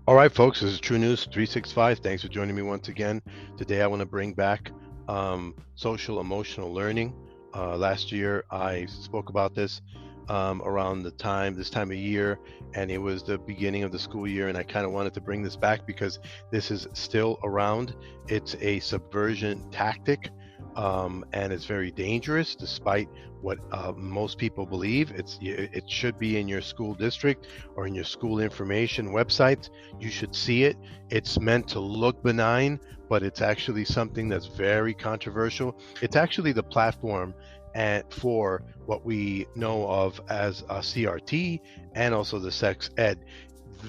All right, folks, this is True News 365. Thanks for joining me once again. Today, I want to bring back social emotional learning. Last year, I spoke about this around this time of year, and it was the beginning of the school year. And I kind of wanted to bring this back because this is still around. It's a subversion tactic, and it's very dangerous, despite what most people believe. It should be in your school district or in your school information website. You should see it. It's meant to look benign, but it's actually something that's very controversial. It's actually the platform for what we know of as CRT and also the sex ed.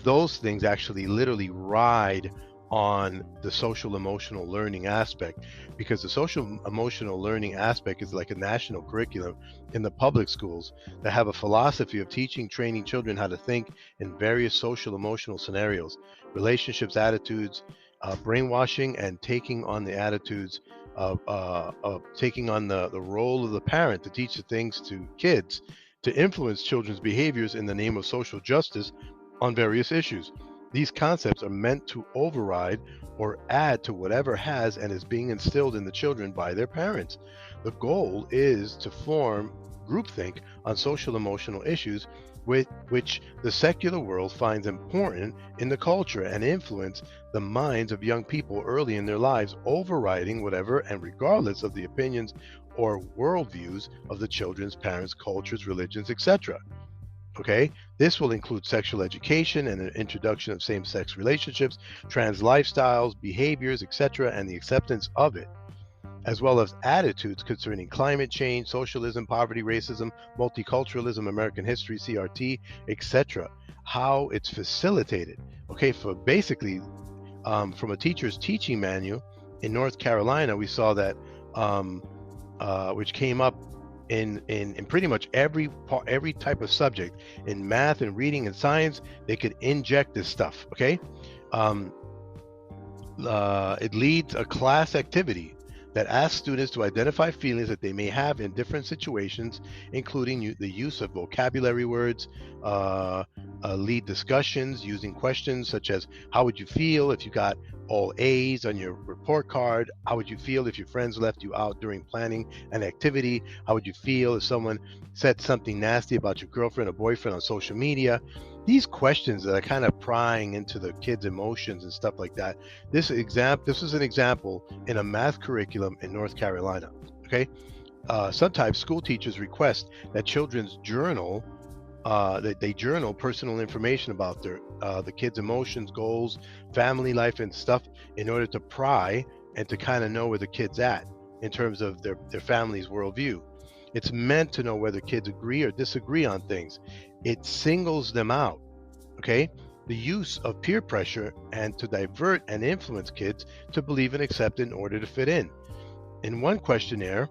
Those things actually literally ride on the social emotional learning aspect, because the social emotional learning aspect is like a national curriculum in the public schools that have a philosophy of teaching, training children how to think in various social emotional scenarios, relationships, attitudes, brainwashing, and taking on the attitudes of taking on the role of the parent to teach the things to kids, to influence children's behaviors in the name of social justice on various issues. These concepts are meant to override or add to whatever has and is being instilled in the children by their parents. The goal is to form groupthink on social emotional issues with which the secular world finds important in the culture, and influence the minds of young people early in their lives, overriding whatever and regardless of the opinions or worldviews of the children's parents, cultures, religions, etc. Okay, this will include sexual education and an introduction of same-sex relationships, trans lifestyles, behaviors, etc., and the acceptance of it, as well as attitudes concerning climate change, socialism, poverty, racism, multiculturalism, American history, CRT, etc. How it's facilitated. Okay, for basically, from a teacher's teaching manual in North Carolina, we saw that, which came up in pretty much every type of subject, in math and reading and science. They could inject this stuff. Okay, um, it leads a class activity that asks students to identify feelings that they may have in different situations, including the use of vocabulary words, lead discussions using questions such as, how would you feel if you got all A's on your report card? How would you feel if your friends left you out during planning an activity? How would you feel if someone said something nasty about your girlfriend or boyfriend on social media? These questions that are kind of prying into the kids' emotions and stuff like that. This is an example in a math curriculum in North Carolina. Okay, sometimes school teachers request that children's journal, that they journal personal information about the kids' emotions, goals, family life, and stuff, in order to pry and to kind of know where the kid's at in terms of their family's worldview. It's meant to know whether kids agree or disagree on things. It singles them out. Okay, the use of peer pressure and to divert and influence kids to believe and accept in order to fit in. In one questionnaire,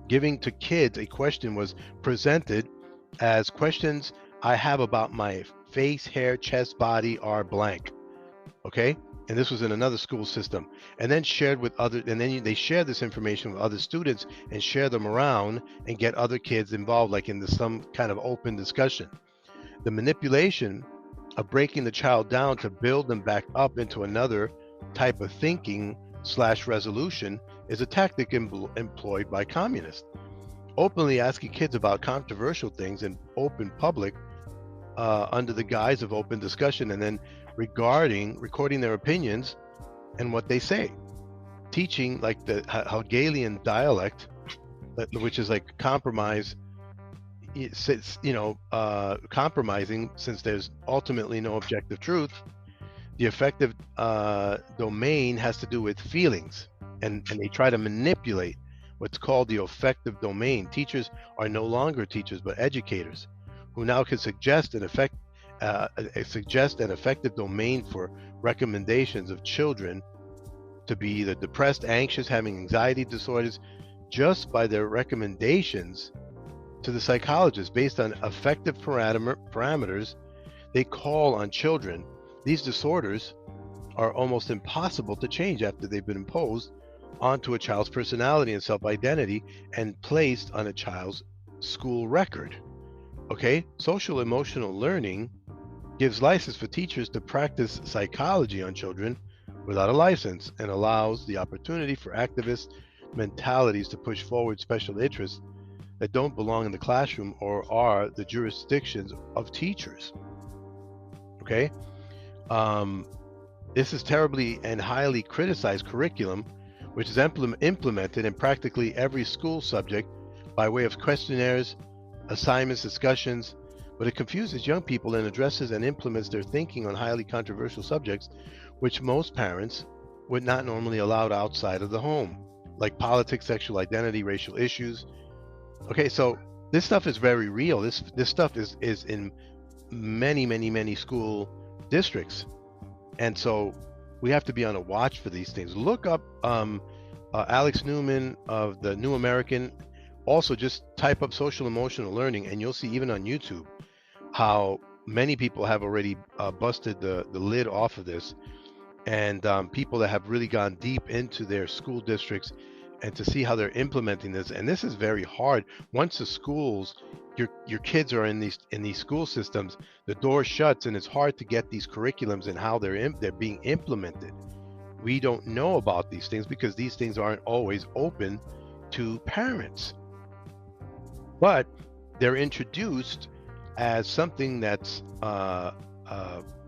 giving to kids a question was presented as, questions I have about my face, hair, chest, body are blank. Okay, and this was in another school system, and then shared with other, and then they share this information with other students and share them around and get other kids involved, like in some kind of open discussion. The manipulation of breaking the child down to build them back up into another type of thinking slash resolution is a tactic employed by communists. Openly asking kids about controversial things in open public, under the guise of open discussion, and then recording their opinions and what they say. Teaching like the Hegelian dialect, which is like compromise, compromising, since there's ultimately no objective truth. The effective domain has to do with feelings, and they try to manipulate what's called the affective domain. Teachers are no longer teachers, but educators, who now can suggest an effective domain for recommendations of children to be either depressed, anxious, having anxiety disorders, just by their recommendations to the psychologist based on effective parameters they call on children. These disorders are almost impossible to change after they've been imposed onto a child's personality and self-identity and placed on a child's school record. Okay, social emotional learning gives license for teachers to practice psychology on children without a license, and allows the opportunity for activist mentalities to push forward special interests that don't belong in the classroom or are the jurisdictions of teachers. Okay? This is terribly and highly criticized curriculum, which is implemented in practically every school subject by way of questionnaires, assignments, discussions, but it confuses young people and addresses and implements their thinking on highly controversial subjects, which most parents would not normally allow outside of the home, like politics, sexual identity, racial issues. Okay, so this stuff is very real. This stuff is in many school districts, and so we have to be on a watch for these things. Look up Alex Newman of the New American. Also, just type up social emotional learning, and you'll see even on YouTube how many people have already busted the lid off of this, and people that have really gone deep into their school districts and to see how they're implementing this. And this is very hard. Once the schools, your kids are in these school systems, the door shuts, and it's hard to get these curriculums and how they're being implemented. We don't know about these things because these things aren't always open to parents, but they're introduced as something that's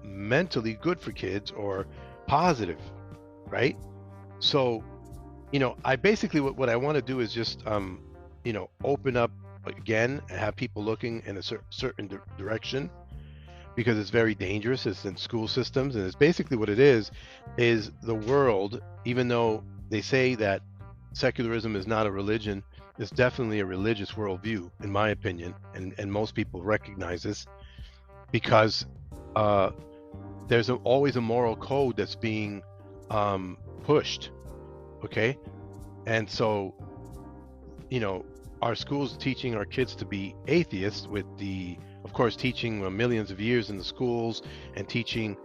mentally good for kids or positive, right? So, I basically, what I want to do is just, open up again and have people looking in a certain direction, because it's very dangerous. It's in school systems, and it's basically what it is the world, even though they say that secularism is not a religion, it's definitely a religious worldview, in my opinion, and most people recognize this, because there's always a moral code that's being pushed, okay? And so, our schools teaching our kids to be atheists, with the, of course, teaching millions of years in the schools, and teaching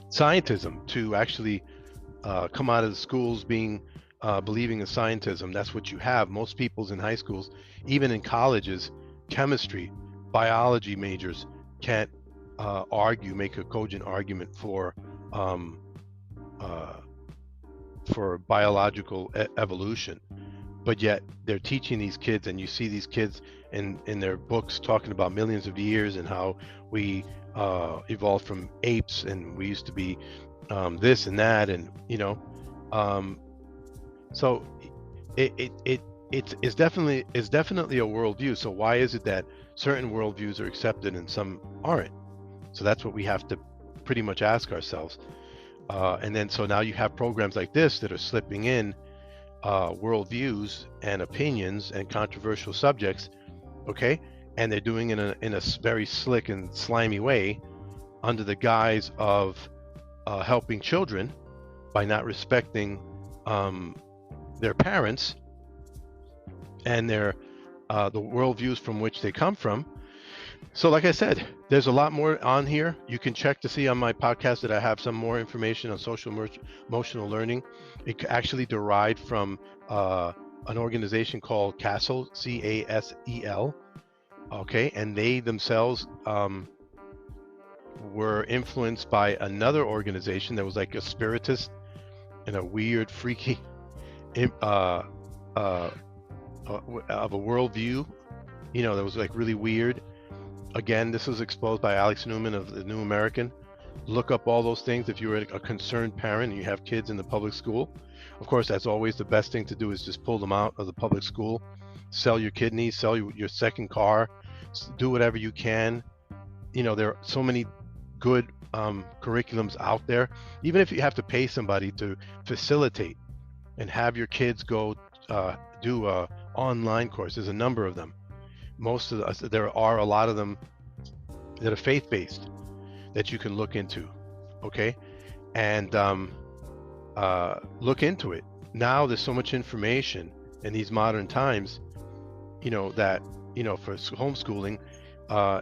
scientism to actually come out of the schools being believing in scientism. That's what you have. Most people's in high schools, even in colleges, chemistry, biology majors can't make a cogent argument for biological evolution, but yet they're teaching these kids, and you see these kids in their books talking about millions of years and how we evolved from apes, and we used to be this and that, and so it's definitely a worldview. So why is it that certain worldviews are accepted and some aren't? So that's what we have to pretty much ask ourselves. And then so now you have programs like this that are slipping in worldviews and opinions and controversial subjects, okay? And they're doing it in a very slick and slimy way, under the guise of helping children by not respecting their parents and the worldviews from which they come from. So like I said, there's a lot more on here. You can check to see on my podcast that I have some more information on social emotional learning. It actually derived from an organization called CASEL, CASEL, okay? And they themselves were influenced by another organization that was like a spiritist and a weird, freaky of a worldview, that was like really weird. Again, this was exposed by Alex Newman of the New American. Look up all those things if you're a concerned parent and you have kids in the public school. Of course, that's always the best thing to do, is just pull them out of the public school, sell your kidneys, sell your second car, do whatever you can. There are so many good curriculums out there. Even if you have to pay somebody to facilitate and have your kids go do a online course, there's a number of them. There are a lot of them that are faith-based that you can look into, okay? And look into it. Now there's so much information in these modern times, that, for homeschooling,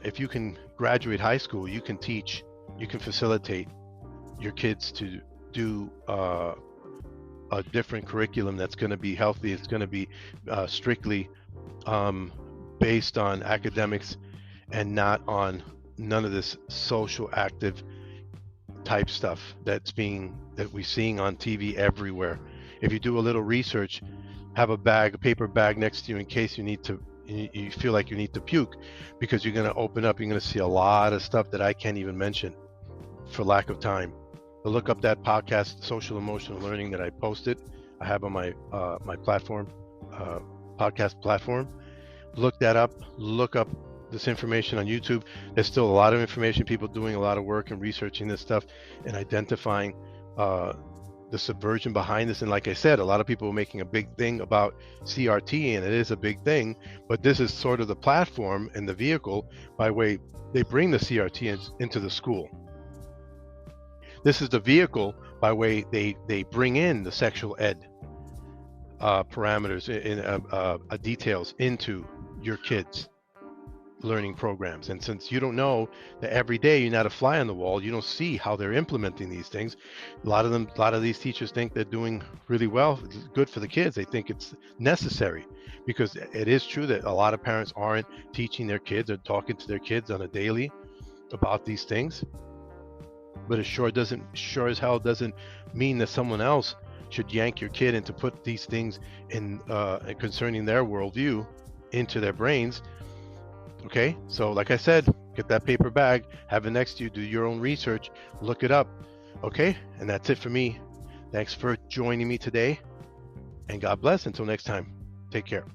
if you can graduate high school, you can teach, you can facilitate your kids to do a different curriculum that's going to be healthy. It's going to be strictly based on academics and not on none of this social active type stuff that we're seeing on TV everywhere. If you do a little research, have a paper bag next to you in case you feel like you need to puke, because you're going to open up, you're going to see a lot of stuff that I can't even mention for lack of time. But look up that podcast, Social Emotional Learning, that I posted. I have on my my platform, podcast platform. Look that up. Look up this information on YouTube. There's still a lot of information, people doing a lot of work and researching this stuff and identifying the subversion behind this. And like I said, a lot of people are making a big thing about CRT, and it is a big thing, but this is sort of the platform and the vehicle by way they bring the CRT into the school. This is the vehicle by way they bring in the sexual ed parameters in details into your kids' learning programs. And since you don't know that every day, you're not a fly on the wall, you don't see how they're implementing these things. A lot of these teachers think they're doing really well, good for the kids. They think it's necessary, because it is true that a lot of parents aren't teaching their kids or talking to their kids on a daily about these things. But it sure as hell doesn't mean that someone else should yank your kid and to put these things in concerning their worldview into their brains. Okay, so like I said, get that paper bag, have it next to you, do your own research, look it up. Okay, and that's it for me. Thanks for joining me today, and God bless. Until next time, take care.